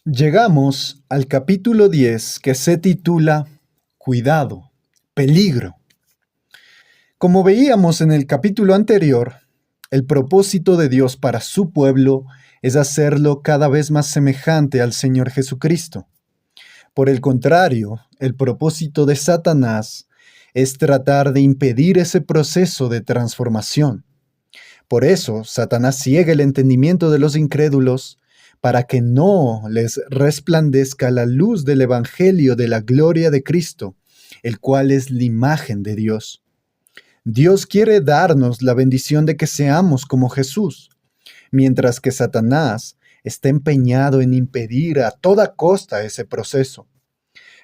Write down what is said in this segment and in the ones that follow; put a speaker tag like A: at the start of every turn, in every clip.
A: Llegamos al capítulo 10 que se titula Cuidado, peligro. Como veíamos en el capítulo anterior, el propósito de Dios para su pueblo es hacerlo cada vez más semejante al Señor Jesucristo. Por el contrario, el propósito de Satanás es tratar de impedir ese proceso de transformación. Por eso, Satanás ciega el entendimiento de los incrédulos para que no les resplandezca la luz del Evangelio de la gloria de Cristo, el cual es la imagen de Dios. Dios quiere darnos la bendición de que seamos como Jesús, mientras que Satanás está empeñado en impedir a toda costa ese proceso.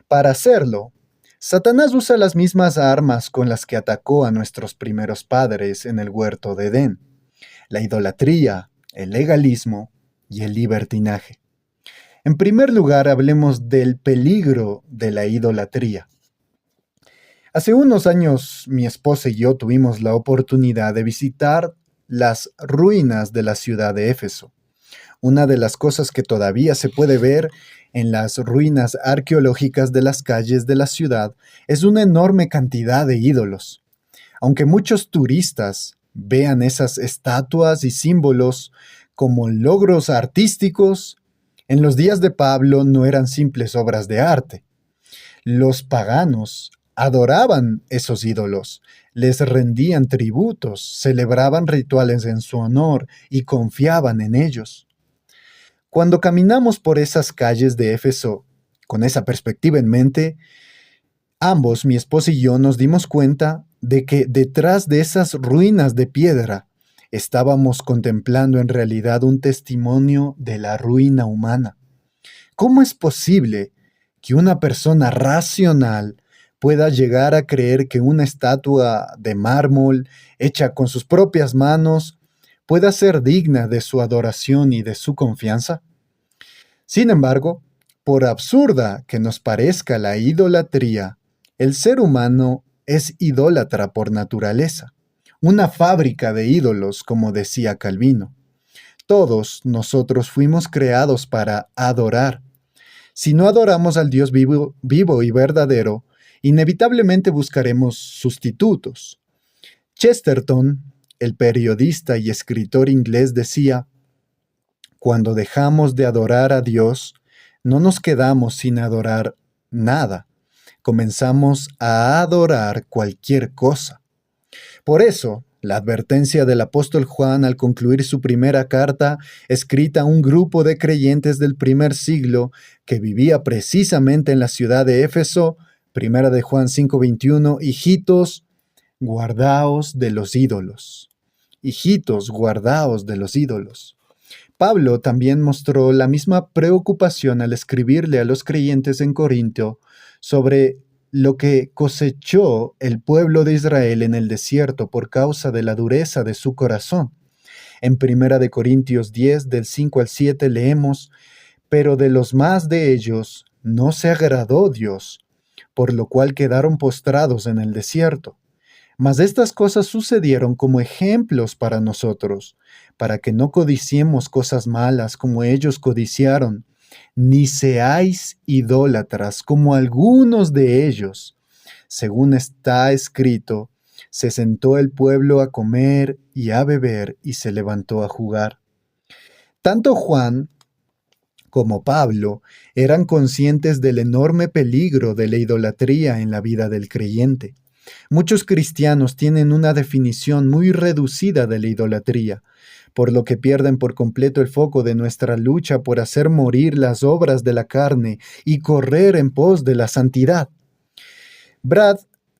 A: Para hacerlo, Satanás usa las mismas armas con las que atacó a nuestros primeros padres en el huerto de Edén: la idolatría, el legalismo y el libertinaje. En primer lugar, hablemos del peligro de la idolatría. Hace unos años, mi esposa y yo tuvimos la oportunidad de visitar las ruinas de la ciudad de Éfeso. Una de las cosas que todavía se puede ver en las ruinas arqueológicas de las calles de la ciudad es una enorme cantidad de ídolos. Aunque muchos turistas vean esas estatuas y símbolos como logros artísticos, en los días de Pablo no eran simples obras de arte. Los paganos adoraban esos ídolos, les rendían tributos, celebraban rituales en su honor y confiaban en ellos. Cuando caminamos por esas calles de Éfeso, con esa perspectiva en mente, ambos, mi esposa y yo, nos dimos cuenta de que detrás de esas ruinas de piedra estábamos contemplando en realidad un testimonio de la ruina humana. ¿Cómo es posible que una persona racional pueda llegar a creer que una estatua de mármol hecha con sus propias manos pueda ser digna de su adoración y de su confianza? Sin embargo, por absurda que nos parezca la idolatría, el ser humano es idólatra por naturaleza, una fábrica de ídolos, como decía Calvino. Todos nosotros fuimos creados para adorar. Si no adoramos al Dios vivo y verdadero, inevitablemente buscaremos sustitutos. Chesterton, el periodista y escritor inglés, decía: cuando dejamos de adorar a Dios, no nos quedamos sin adorar nada. Comenzamos a adorar cualquier cosa. Por eso, la advertencia del apóstol Juan al concluir su primera carta, escrita a un grupo de creyentes del primer siglo que vivía precisamente en la ciudad de Éfeso, primera de Juan 5:21, hijitos, guardaos de los ídolos. Hijitos, guardaos de los ídolos. Pablo también mostró la misma preocupación al escribirle a los creyentes en Corinto sobre lo que cosechó el pueblo de Israel en el desierto por causa de la dureza de su corazón. En 1 de Corintios 10, del 5 al 7, leemos: pero de los más de ellos no se agradó Dios, por lo cual quedaron postrados en el desierto. Mas estas cosas sucedieron como ejemplos para nosotros, para que no codiciemos cosas malas como ellos codiciaron, ni seáis idólatras como algunos de ellos. Según está escrito, se sentó el pueblo a comer y a beber y se levantó a jugar. Tanto Juan como Pablo eran conscientes del enorme peligro de la idolatría en la vida del creyente. Muchos cristianos tienen una definición muy reducida de la idolatría, por lo que pierden por completo el foco de nuestra lucha por hacer morir las obras de la carne y correr en pos de la santidad. Brad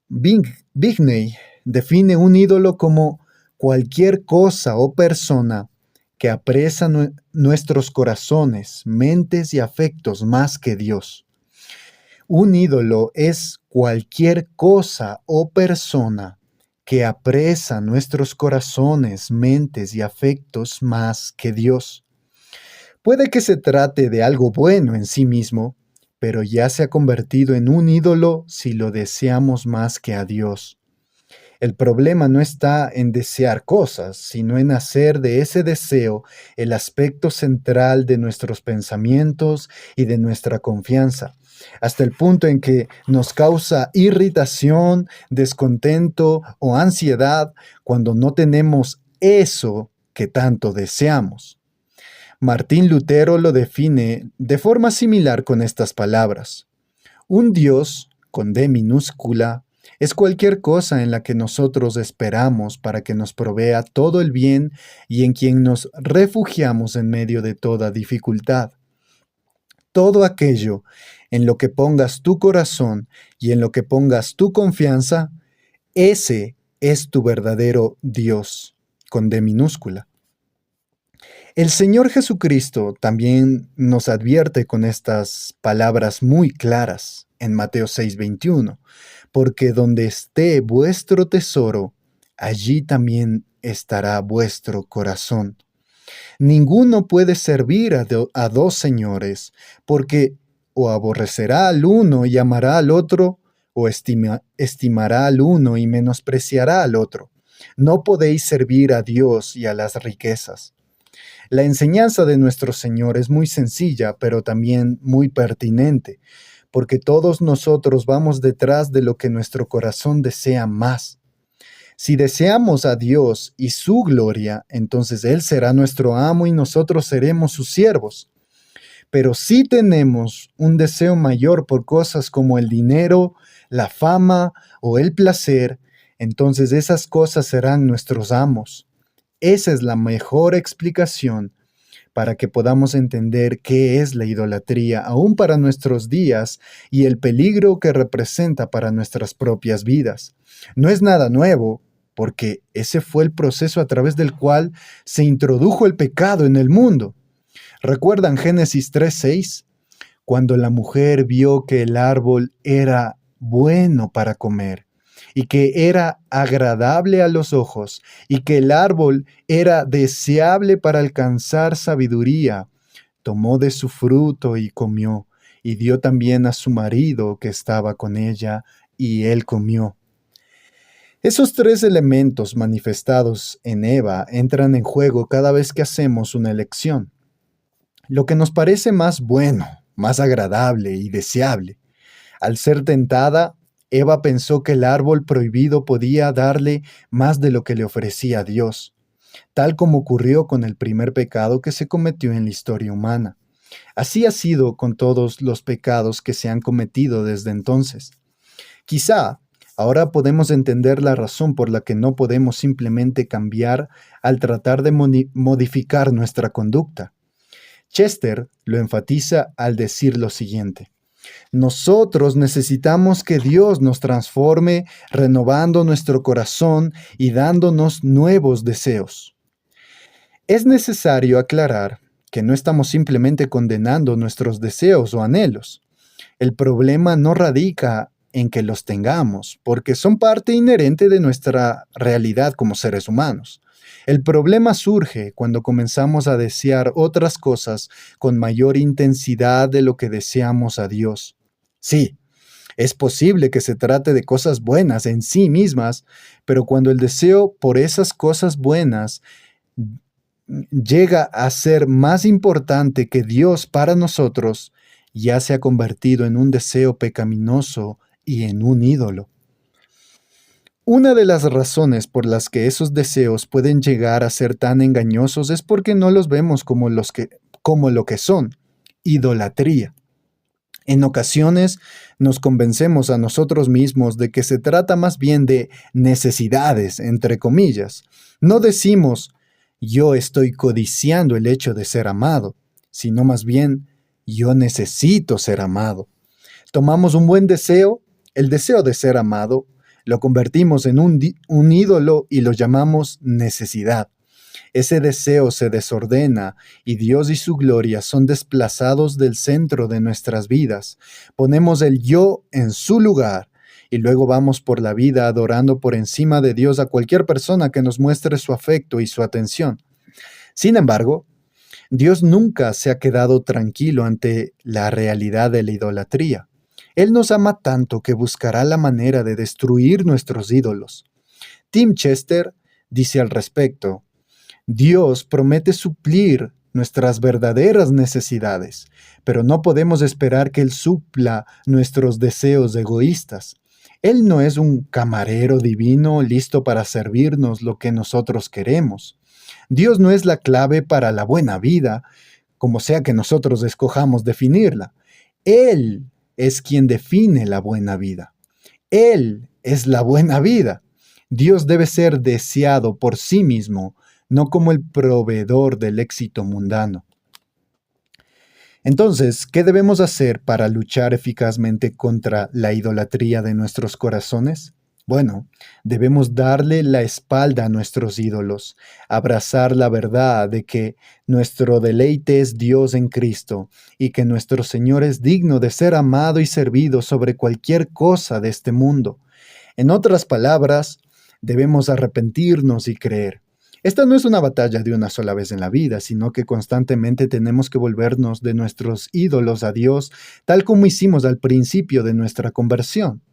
A: Bigney define un ídolo como cualquier cosa o persona que apresa nuestros corazones, mentes y afectos más que Dios. Un ídolo es cualquier cosa o persona que apresa nuestros corazones, mentes y afectos más que Dios. Puede que se trate de algo bueno en sí mismo, pero ya se ha convertido en un ídolo si lo deseamos más que a Dios. El problema no está en desear cosas, sino en hacer de ese deseo el aspecto central de nuestros pensamientos y de nuestra confianza, hasta el punto en que nos causa irritación, descontento o ansiedad cuando no tenemos eso que tanto deseamos. Martín Lutero lo define de forma similar con estas palabras. Un Dios, con D minúscula, es cualquier cosa en la que nosotros esperamos para que nos provea todo el bien y en quien nos refugiamos en medio de toda dificultad. Todo aquello en lo que pongas tu corazón y en lo que pongas tu confianza, ese es tu verdadero Dios, con D minúscula. El Señor Jesucristo también nos advierte con estas palabras muy claras en Mateo 6:21, porque donde esté vuestro tesoro, allí también estará vuestro corazón. Ninguno puede servir a dos señores, porque o aborrecerá al uno y amará al otro, o estimará al uno y menospreciará al otro. No podéis servir a Dios y a las riquezas. La enseñanza de nuestro Señor es muy sencilla, pero también muy pertinente, porque todos nosotros vamos detrás de lo que nuestro corazón desea más. Si deseamos a Dios y su gloria, entonces Él será nuestro amo y nosotros seremos sus siervos. Pero si tenemos un deseo mayor por cosas como el dinero, la fama o el placer, entonces esas cosas serán nuestros amos. Esa es la mejor explicación para que podamos entender qué es la idolatría aún para nuestros días y el peligro que representa para nuestras propias vidas. No es nada nuevo, porque ese fue el proceso a través del cual se introdujo el pecado en el mundo. ¿Recuerdan Génesis 3:6? Cuando la mujer vio que el árbol era bueno para comer y que era agradable a los ojos, y que el árbol era deseable para alcanzar sabiduría, tomó de su fruto y comió, y dio también a su marido que estaba con ella, y él comió. Esos tres elementos manifestados en Eva entran en juego cada vez que hacemos una elección. Lo que nos parece más bueno, más agradable y deseable. Al ser tentada, Eva pensó que el árbol prohibido podía darle más de lo que le ofrecía Dios, tal como ocurrió con el primer pecado que se cometió en la historia humana. Así ha sido con todos los pecados que se han cometido desde entonces. Quizá ahora podemos entender la razón por la que no podemos simplemente cambiar al tratar de modificar nuestra conducta. Chester lo enfatiza al decir lo siguiente. Nosotros necesitamos que Dios nos transforme, renovando nuestro corazón y dándonos nuevos deseos. Es necesario aclarar que no estamos simplemente condenando nuestros deseos o anhelos. El problema no radica en que los tengamos, porque son parte inherente de nuestra realidad como seres humanos. El problema surge cuando comenzamos a desear otras cosas con mayor intensidad de lo que deseamos a Dios. Sí, es posible que se trate de cosas buenas en sí mismas, pero cuando el deseo por esas cosas buenas llega a ser más importante que Dios para nosotros, ya se ha convertido en un deseo pecaminoso y en un ídolo. Una de las razones por las que esos deseos pueden llegar a ser tan engañosos es porque no los vemos como lo que son, idolatría. En ocasiones nos convencemos a nosotros mismos de que se trata más bien de necesidades, entre comillas. No decimos, yo estoy codiciando el hecho de ser amado, sino más bien, yo necesito ser amado. Tomamos un buen deseo, el deseo de ser amado, lo convertimos en un ídolo y lo llamamos necesidad. Ese deseo se desordena y Dios y su gloria son desplazados del centro de nuestras vidas. Ponemos el yo en su lugar y luego vamos por la vida adorando por encima de Dios a cualquier persona que nos muestre su afecto y su atención. Sin embargo, Dios nunca se ha quedado tranquilo ante la realidad de la idolatría. Él nos ama tanto que buscará la manera de destruir nuestros ídolos. Tim Chester dice al respecto: Dios promete suplir nuestras verdaderas necesidades, pero no podemos esperar que Él supla nuestros deseos egoístas. Él no es un camarero divino listo para servirnos lo que nosotros queremos. Dios no es la clave para la buena vida, como sea que nosotros escojamos definirla. Él es quien define la buena vida. Él es la buena vida. Dios debe ser deseado por sí mismo, no como el proveedor del éxito mundano. Entonces, ¿qué debemos hacer para luchar eficazmente contra la idolatría de nuestros corazones? Bueno, debemos darle la espalda a nuestros ídolos, abrazar la verdad de que nuestro deleite es Dios en Cristo y que nuestro Señor es digno de ser amado y servido sobre cualquier cosa de este mundo. En otras palabras, debemos arrepentirnos y creer. Esta no es una batalla de una sola vez en la vida, sino que constantemente tenemos que volvernos de nuestros ídolos a Dios, tal como hicimos al principio de nuestra conversión.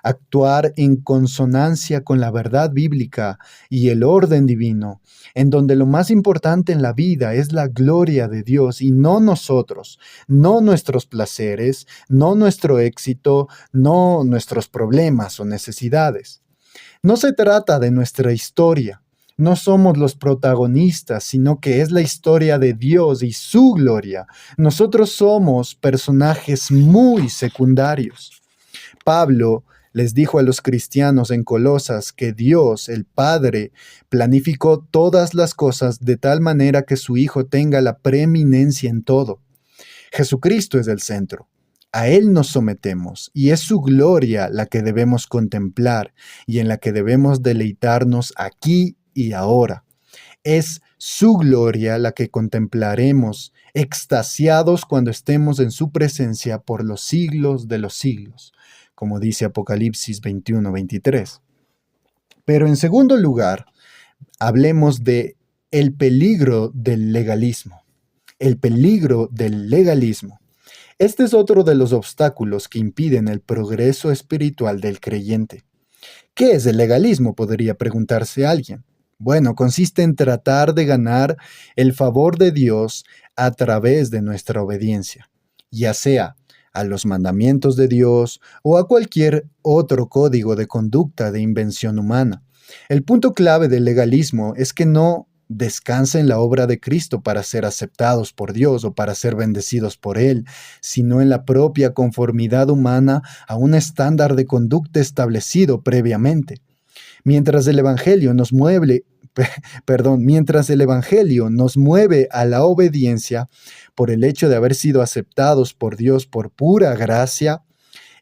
A: Actuar en consonancia con la verdad bíblica y el orden divino, en donde lo más importante en la vida es la gloria de Dios y no nosotros, no nuestros placeres, no nuestro éxito, no nuestros problemas o necesidades. No se trata de nuestra historia. No somos los protagonistas, sino que es la historia de Dios y su gloria. Nosotros somos personajes muy secundarios. Pablo les dijo a los cristianos en Colosas que Dios, el Padre, planificó todas las cosas de tal manera que su Hijo tenga la preeminencia en todo. Jesucristo es el centro. A Él nos sometemos y es su gloria la que debemos contemplar y en la que debemos deleitarnos aquí y ahora. Es su gloria la que contemplaremos, extasiados cuando estemos en su presencia por los siglos de los siglos, como dice Apocalipsis 21-23. Pero en segundo lugar, hablemos de el peligro del legalismo. El peligro del legalismo. Este es otro de los obstáculos que impiden el progreso espiritual del creyente. ¿Qué es el legalismo?, podría preguntarse alguien. Bueno, consiste en tratar de ganar el favor de Dios a través de nuestra obediencia, ya sea a los mandamientos de Dios o a cualquier otro código de conducta de invención humana. El punto clave del legalismo es que no descansa en la obra de Cristo para ser aceptados por Dios o para ser bendecidos por Él, sino en la propia conformidad humana a un estándar de conducta establecido previamente. Mientras el Evangelio nos mueve a la obediencia por el hecho de haber sido aceptados por Dios por pura gracia,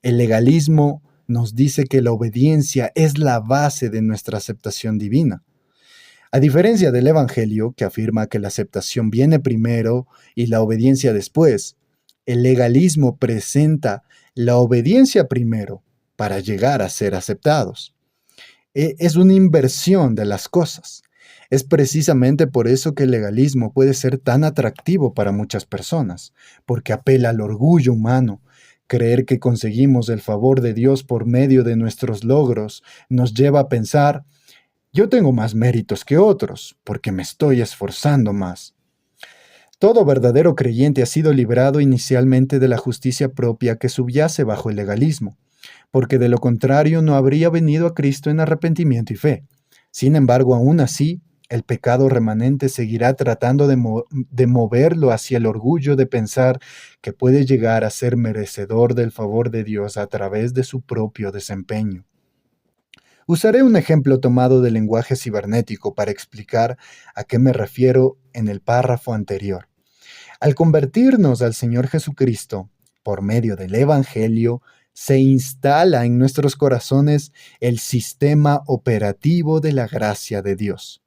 A: el legalismo nos dice que la obediencia es la base de nuestra aceptación divina. A diferencia del Evangelio, que afirma que la aceptación viene primero y la obediencia después, el legalismo presenta la obediencia primero para llegar a ser aceptados. Es una inversión de las cosas. Es precisamente por eso que el legalismo puede ser tan atractivo para muchas personas, porque apela al orgullo humano. Creer que conseguimos el favor de Dios por medio de nuestros logros nos lleva a pensar: yo tengo más méritos que otros, porque me estoy esforzando más. Todo verdadero creyente ha sido librado inicialmente de la justicia propia que subyace bajo el legalismo, porque de lo contrario no habría venido a Cristo en arrepentimiento y fe. Sin embargo, aún así, el pecado remanente seguirá tratando de moverlo hacia el orgullo de pensar que puede llegar a ser merecedor del favor de Dios a través de su propio desempeño. Usaré un ejemplo tomado del lenguaje cibernético para explicar a qué me refiero en el párrafo anterior. Al convertirnos al Señor Jesucristo por medio del Evangelio, se instala en nuestros corazones el sistema operativo de la gracia de Dios.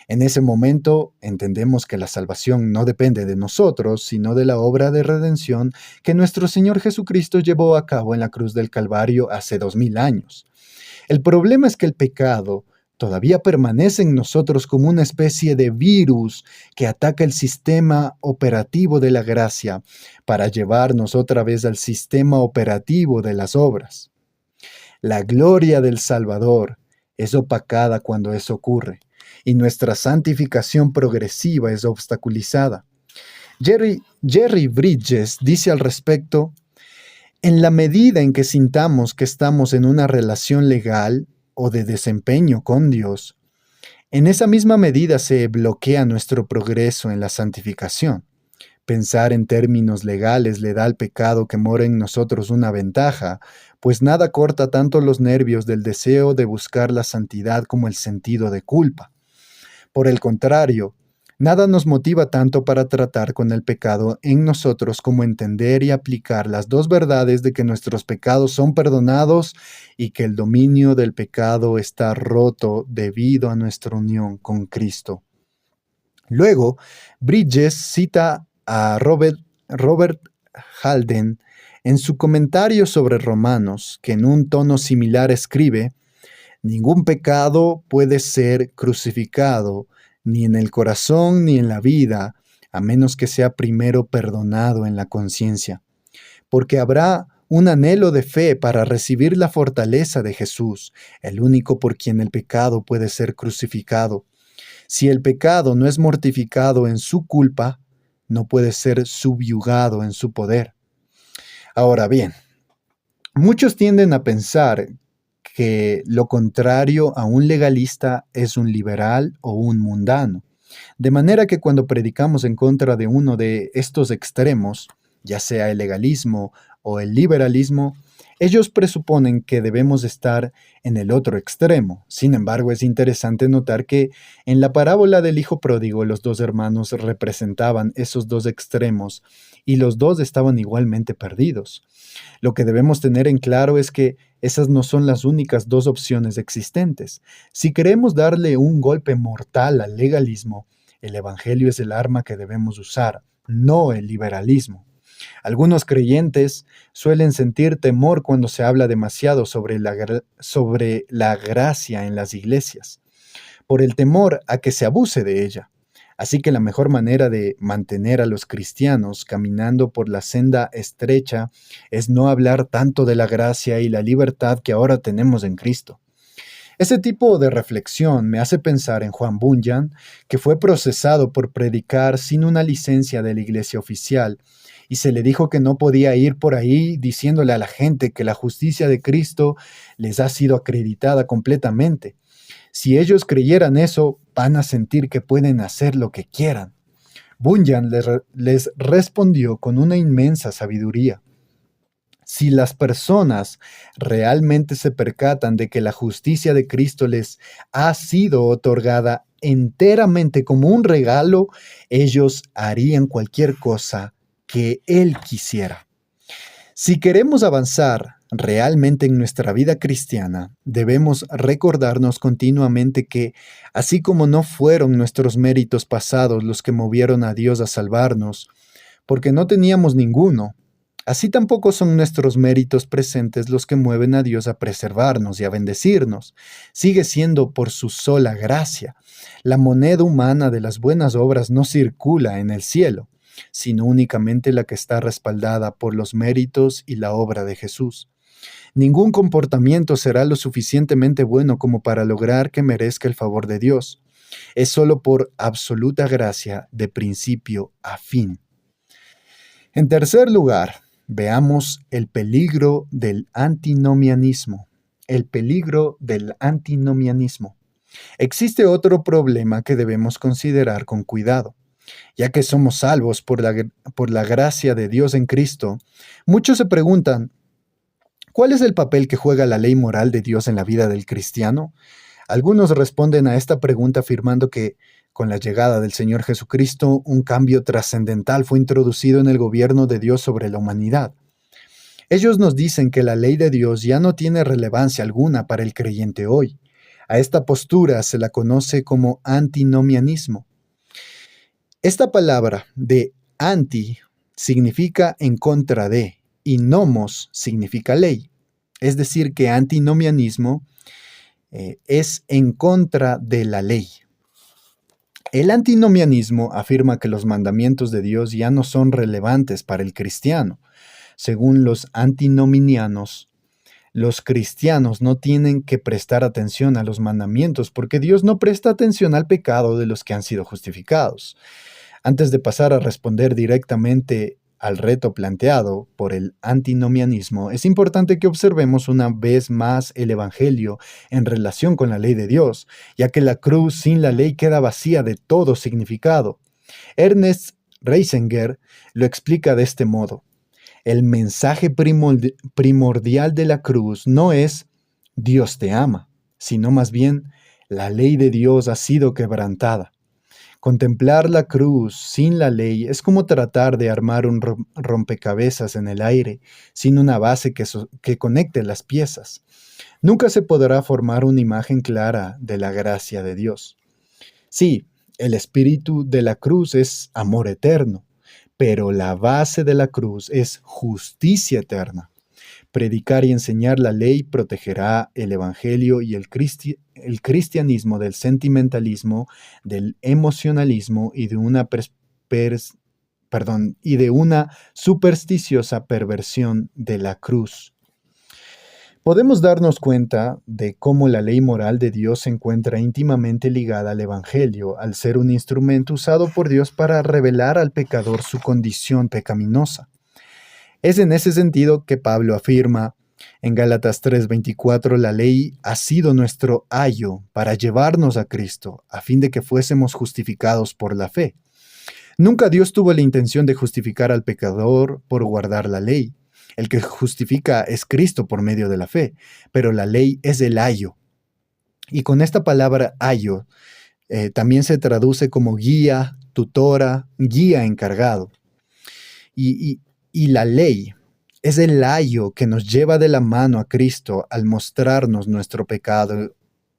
A: En ese momento entendemos que la salvación no depende de nosotros, sino de la obra de redención que nuestro Señor Jesucristo llevó a cabo en la cruz del Calvario hace 2000 años. El problema es que el pecado todavía permanece en nosotros como una especie de virus que ataca el sistema operativo de la gracia para llevarnos otra vez al sistema operativo de las obras. La gloria del Salvador es opacada cuando eso ocurre, y nuestra santificación progresiva es obstaculizada. Jerry Bridges dice al respecto: en la medida en que sintamos que estamos en una relación legal o de desempeño con Dios, en esa misma medida se bloquea nuestro progreso en la santificación. Pensar en términos legales le da al pecado que mora en nosotros una ventaja, pues nada corta tanto los nervios del deseo de buscar la santidad como el sentido de culpa. Por el contrario, nada nos motiva tanto para tratar con el pecado en nosotros como entender y aplicar las dos verdades de que nuestros pecados son perdonados y que el dominio del pecado está roto debido a nuestra unión con Cristo. Luego, Bridges cita a Robert Halden en su comentario sobre Romanos, que en un tono similar escribe: ningún pecado puede ser crucificado, ni en el corazón ni en la vida, a menos que sea primero perdonado en la conciencia, porque habrá un anhelo de fe para recibir la fortaleza de Jesús, el único por quien el pecado puede ser crucificado. Si el pecado no es mortificado en su culpa, no puede ser subyugado en su poder. Ahora bien, muchos tienden a pensar que lo contrario a un legalista es un liberal o un mundano. De manera que cuando predicamos en contra de uno de estos extremos, ya sea el legalismo o el liberalismo, ellos presuponen que debemos estar en el otro extremo. Sin embargo, es interesante notar que en la parábola del hijo pródigo los dos hermanos representaban esos dos extremos y los dos estaban igualmente perdidos. Lo que debemos tener en claro es que esas no son las únicas dos opciones existentes. Si queremos darle un golpe mortal al legalismo, el Evangelio es el arma que debemos usar, no el liberalismo. Algunos creyentes suelen sentir temor cuando se habla demasiado sobre la gracia en las iglesias, por el temor a que se abuse de ella. Así que la mejor manera de mantener a los cristianos caminando por la senda estrecha es no hablar tanto de la gracia y la libertad que ahora tenemos en Cristo. Ese tipo de reflexión me hace pensar en Juan Bunyan, que fue procesado por predicar sin una licencia de la iglesia oficial, y se le dijo que no podía ir por ahí diciéndole a la gente que la justicia de Cristo les ha sido acreditada completamente. Si ellos creyeran eso, van a sentir que pueden hacer lo que quieran. Bunyan les respondió con una inmensa sabiduría: si las personas realmente se percatan de que la justicia de Cristo les ha sido otorgada enteramente como un regalo, ellos harían cualquier cosa que Él quisiera. Si queremos avanzar realmente en nuestra vida cristiana, debemos recordarnos continuamente que, así como no fueron nuestros méritos pasados los que movieron a Dios a salvarnos, porque no teníamos ninguno, así tampoco son nuestros méritos presentes los que mueven a Dios a preservarnos y a bendecirnos. Sigue siendo por su sola gracia. La moneda humana de las buenas obras no circula en el cielo, sino únicamente la que está respaldada por los méritos y la obra de Jesús. Ningún comportamiento será lo suficientemente bueno como para lograr que merezca el favor de Dios. Es solo por absoluta gracia de principio a fin. En tercer lugar, veamos el peligro del antinomianismo. El peligro del antinomianismo. Existe otro problema que debemos considerar con cuidado. Ya que somos salvos por la gracia de Dios en Cristo, muchos se preguntan: ¿cuál es el papel que juega la ley moral de Dios en la vida del cristiano? Algunos responden a esta pregunta afirmando que, con la llegada del Señor Jesucristo, un cambio trascendental fue introducido en el gobierno de Dios sobre la humanidad. Ellos nos dicen que la ley de Dios ya no tiene relevancia alguna para el creyente hoy. A esta postura se la conoce como antinomianismo. Esta palabra de anti significa en contra de y nomos significa ley. Es decir, que antinomianismo es en contra de la ley. El antinomianismo afirma que los mandamientos de Dios ya no son relevantes para el cristiano. Según los antinominianos, Los cristianos no tienen que prestar atención a los mandamientos porque Dios no presta atención al pecado de los que han sido justificados. Antes de pasar a responder directamente al reto planteado por el antinomianismo, es importante que observemos una vez más el Evangelio en relación con la ley de Dios, ya que la cruz sin la ley queda vacía de todo significado. Ernest Reisinger lo explica de este modo. El mensaje primordial de la cruz no es Dios te ama, sino más bien la ley de Dios ha sido quebrantada. Contemplar la cruz sin la ley es como tratar de armar un rompecabezas en el aire sin una base que conecte las piezas. Nunca se podrá formar una imagen clara de la gracia de Dios. Sí, el espíritu de la cruz es amor eterno, pero la base de la cruz es justicia eterna. Predicar y enseñar la ley protegerá el evangelio y el cristianismo del sentimentalismo, del emocionalismo y de una supersticiosa perversión de la cruz. Podemos darnos cuenta de cómo la ley moral de Dios se encuentra íntimamente ligada al Evangelio, al ser un instrumento usado por Dios para revelar al pecador su condición pecaminosa. Es en ese sentido que Pablo afirma en Gálatas 3:24, la ley ha sido nuestro ayo para llevarnos a Cristo, a fin de que fuésemos justificados por la fe. Nunca Dios tuvo la intención de justificar al pecador por guardar la ley. El que justifica es Cristo por medio de la fe, pero la ley es el ayo. Y con esta palabra ayo también se traduce como guía, tutora, guía encargado. Y la ley es el ayo que nos lleva de la mano a Cristo al mostrarnos nuestro pecado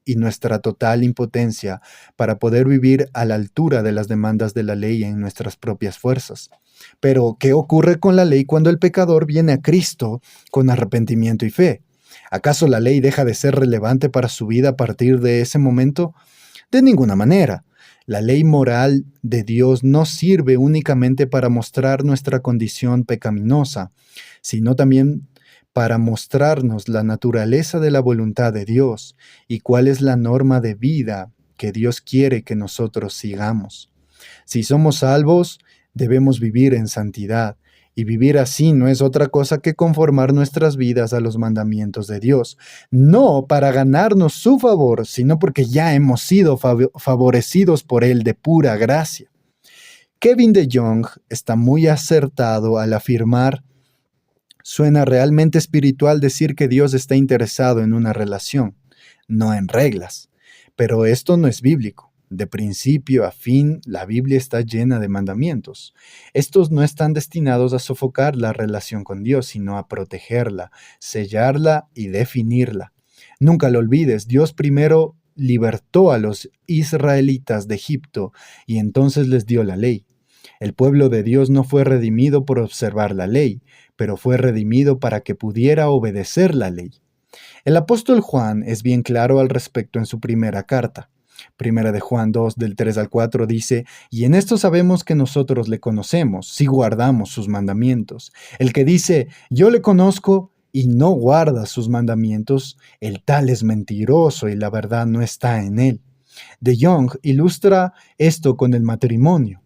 A: y nuestra total impotencia para poder vivir a la altura de las demandas de la ley en nuestras propias fuerzas. Pero, ¿qué ocurre con la ley cuando el pecador viene a Cristo con arrepentimiento y fe? ¿Acaso la ley deja de ser relevante para su vida a partir de ese momento? De ninguna manera. La ley moral de Dios no sirve únicamente para mostrar nuestra condición pecaminosa, sino también para mostrarnos la naturaleza de la voluntad de Dios y cuál es la norma de vida que Dios quiere que nosotros sigamos. Si somos salvos, debemos vivir en santidad, y vivir así no es otra cosa que conformar nuestras vidas a los mandamientos de Dios, no para ganarnos su favor, sino porque ya hemos sido favorecidos por Él de pura gracia. Kevin DeYoung está muy acertado al afirmar: suena realmente espiritual decir que Dios está interesado en una relación, no en reglas. Pero esto no es bíblico. De principio a fin, la Biblia está llena de mandamientos. Estos no están destinados a sofocar la relación con Dios, sino a protegerla, sellarla y definirla. Nunca lo olvides, Dios primero libertó a los israelitas de Egipto y entonces les dio la ley. El pueblo de Dios no fue redimido por observar la ley, pero fue redimido para que pudiera obedecer la ley. El apóstol Juan es bien claro al respecto en su primera carta. Primera de Juan 2, del 3 al 4 dice: y en esto sabemos que nosotros le conocemos, si guardamos sus mandamientos. El que dice, yo le conozco, y no guarda sus mandamientos, el tal es mentiroso y la verdad no está en él. DeYoung ilustra esto con el matrimonio.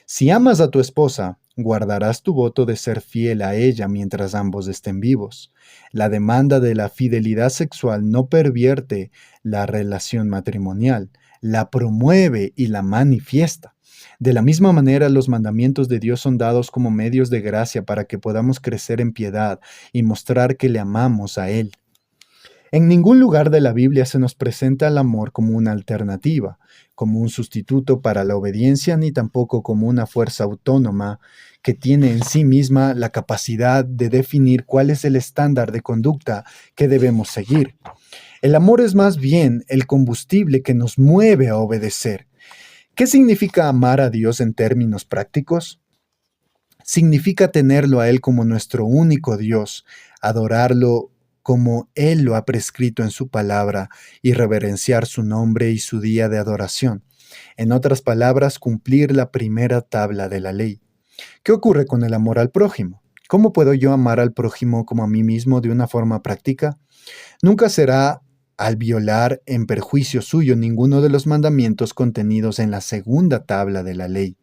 A: Si amas a tu esposa, guardarás tu voto de ser fiel a ella mientras ambos estén vivos. La demanda de la fidelidad sexual no pervierte la relación matrimonial, la promueve y la manifiesta. De la misma manera, los mandamientos de Dios son dados como medios de gracia para que podamos crecer en piedad y mostrar que le amamos a Él. En ningún lugar de la Biblia se nos presenta el amor como una alternativa, como un sustituto para la obediencia, ni tampoco como una fuerza autónoma que tiene en sí misma la capacidad de definir cuál es el estándar de conducta que debemos seguir. El amor es más bien el combustible que nos mueve a obedecer. ¿Qué significa amar a Dios en términos prácticos? Significa tenerlo a Él como nuestro único Dios, adorarlo como Él lo ha prescrito en su palabra y reverenciar su nombre y su día de adoración. En otras palabras, cumplir la primera tabla de la ley. ¿Qué ocurre con el amor al prójimo? ¿Cómo puedo yo amar al prójimo como a mí mismo de una forma práctica? Nunca será al violar en perjuicio suyo ninguno de los mandamientos contenidos en la segunda tabla de la ley.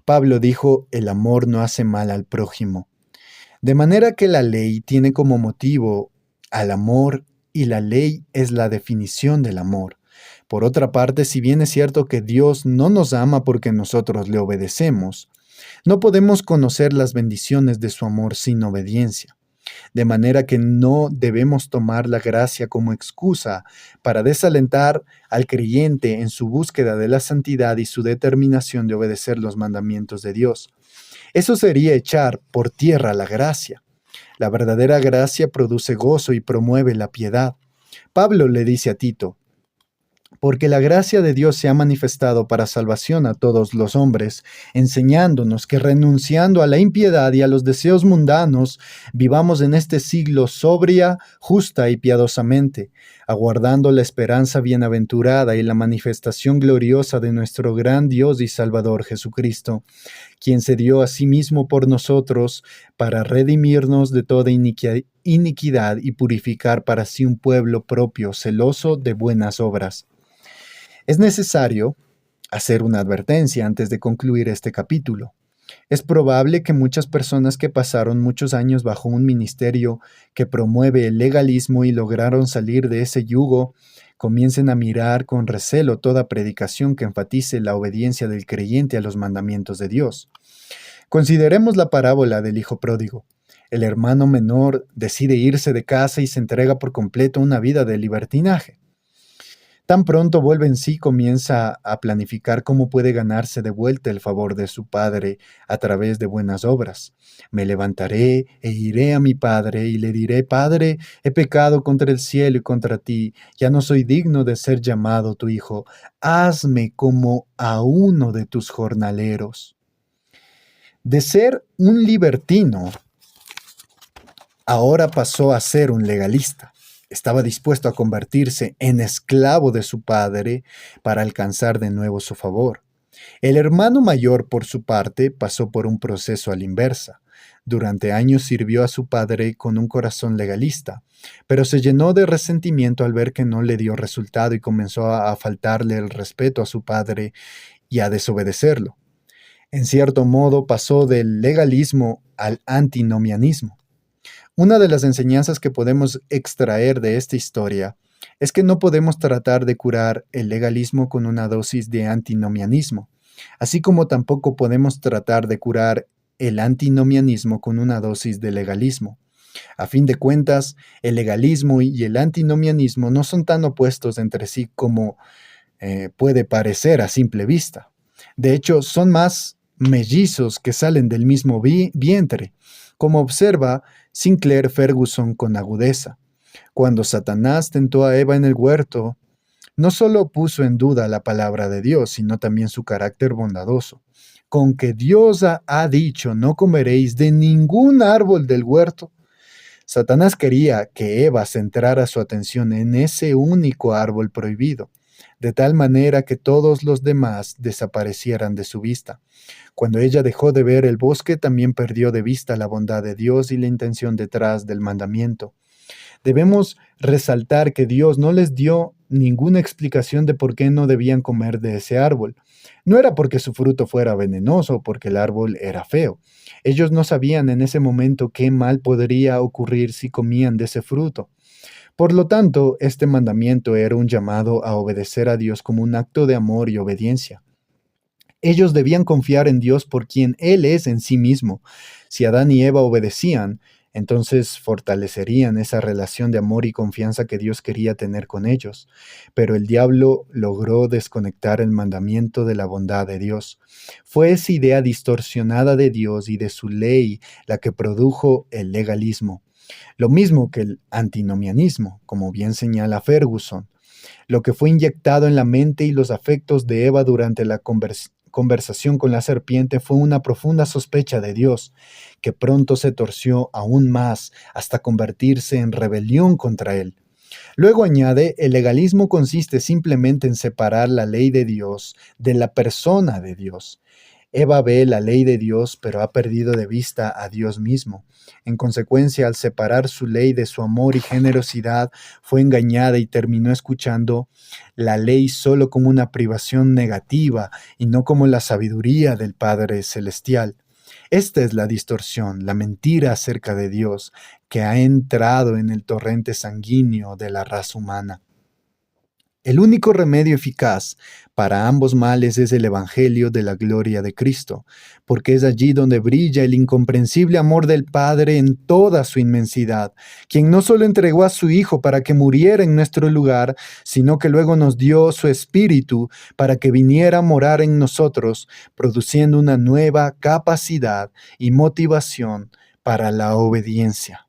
A: Pablo dijo, el amor no hace mal al prójimo. De manera que la ley tiene como motivo al amor y la ley es la definición del amor. Por otra parte, si bien es cierto que Dios no nos ama porque nosotros le obedecemos, no podemos conocer las bendiciones de su amor sin obediencia. De manera que no debemos tomar la gracia como excusa para desalentar al creyente en su búsqueda de la santidad y su determinación de obedecer los mandamientos de Dios. Eso sería echar por tierra la gracia. La verdadera gracia produce gozo y promueve la piedad. Pablo le dice a Tito, porque la gracia de Dios se ha manifestado para salvación a todos los hombres, enseñándonos que renunciando a la impiedad y a los deseos mundanos, vivamos en este siglo sobria, justa y piadosamente, aguardando la esperanza bienaventurada y la manifestación gloriosa de nuestro gran Dios y Salvador Jesucristo, quien se dio a sí mismo por nosotros para redimirnos de toda iniquidad y purificar para sí un pueblo propio, celoso de buenas obras. Es necesario hacer una advertencia antes de concluir este capítulo. Es probable que muchas personas que pasaron muchos años bajo un ministerio que promueve el legalismo y lograron salir de ese yugo, comiencen a mirar con recelo toda predicación que enfatice la obediencia del creyente a los mandamientos de Dios. Consideremos la parábola del hijo pródigo. El hermano menor decide irse de casa y se entrega por completo a una vida de libertinaje. Tan pronto vuelve en sí, comienza a planificar cómo puede ganarse de vuelta el favor de su padre a través de buenas obras. Me levantaré e iré a mi padre y le diré, Padre, he pecado contra el cielo y contra ti, ya no soy digno de ser llamado tu hijo. Hazme como a uno de tus jornaleros. De ser un libertino, ahora pasó a ser un legalista. Estaba dispuesto a convertirse en esclavo de su padre para alcanzar de nuevo su favor. El hermano mayor, por su parte, pasó por un proceso a la inversa. Durante años sirvió a su padre con un corazón legalista, pero se llenó de resentimiento al ver que no le dio resultado y comenzó a faltarle el respeto a su padre y a desobedecerlo. En cierto modo, pasó del legalismo al antinomianismo. Una de las enseñanzas que podemos extraer de esta historia es que no podemos tratar de curar el legalismo con una dosis de antinomianismo, así como tampoco podemos tratar de curar el antinomianismo con una dosis de legalismo. A fin de cuentas, el legalismo y el antinomianismo no son tan opuestos entre sí como puede parecer a simple vista. De hecho, son más mellizos que salen del mismo vientre, como observa Sinclair Ferguson con agudeza. Cuando Satanás tentó a Eva en el huerto, no solo puso en duda la palabra de Dios, sino también su carácter bondadoso. Con que Dios ha dicho, no comeréis de ningún árbol del huerto. Satanás quería que Eva centrara su atención en ese único árbol prohibido, de tal manera que todos los demás desaparecieran de su vista. Cuando ella dejó de ver el bosque, también perdió de vista la bondad de Dios y la intención detrás del mandamiento. Debemos resaltar que Dios no les dio ninguna explicación de por qué no debían comer de ese árbol. No era porque su fruto fuera venenoso o porque el árbol era feo. Ellos no sabían en ese momento qué mal podría ocurrir si comían de ese fruto. Por lo tanto, este mandamiento era un llamado a obedecer a Dios como un acto de amor y obediencia. Ellos debían confiar en Dios por quien Él es en sí mismo. Si Adán y Eva obedecían, entonces fortalecerían esa relación de amor y confianza que Dios quería tener con ellos. Pero el diablo logró desconectar el mandamiento de la bondad de Dios. Fue esa idea distorsionada de Dios y de su ley la que produjo el legalismo. Lo mismo que el antinomianismo, como bien señala Ferguson. Lo que fue inyectado en la mente y los afectos de Eva durante la conversación con la serpiente fue una profunda sospecha de Dios, que pronto se torció aún más hasta convertirse en rebelión contra él. Luego añade, el legalismo consiste simplemente en separar la ley de Dios de la persona de Dios. Eva ve la ley de Dios, pero ha perdido de vista a Dios mismo. En consecuencia, al separar su ley de su amor y generosidad, fue engañada y terminó escuchando la ley solo como una privación negativa y no como la sabiduría del Padre Celestial. Esta es la distorsión, la mentira acerca de Dios, que ha entrado en el torrente sanguíneo de la raza humana. El único remedio eficaz para ambos males es el Evangelio de la gloria de Cristo, porque es allí donde brilla el incomprensible amor del Padre en toda su inmensidad, quien no solo entregó a su Hijo para que muriera en nuestro lugar, sino que luego nos dio su Espíritu para que viniera a morar en nosotros, produciendo una nueva capacidad y motivación para la obediencia.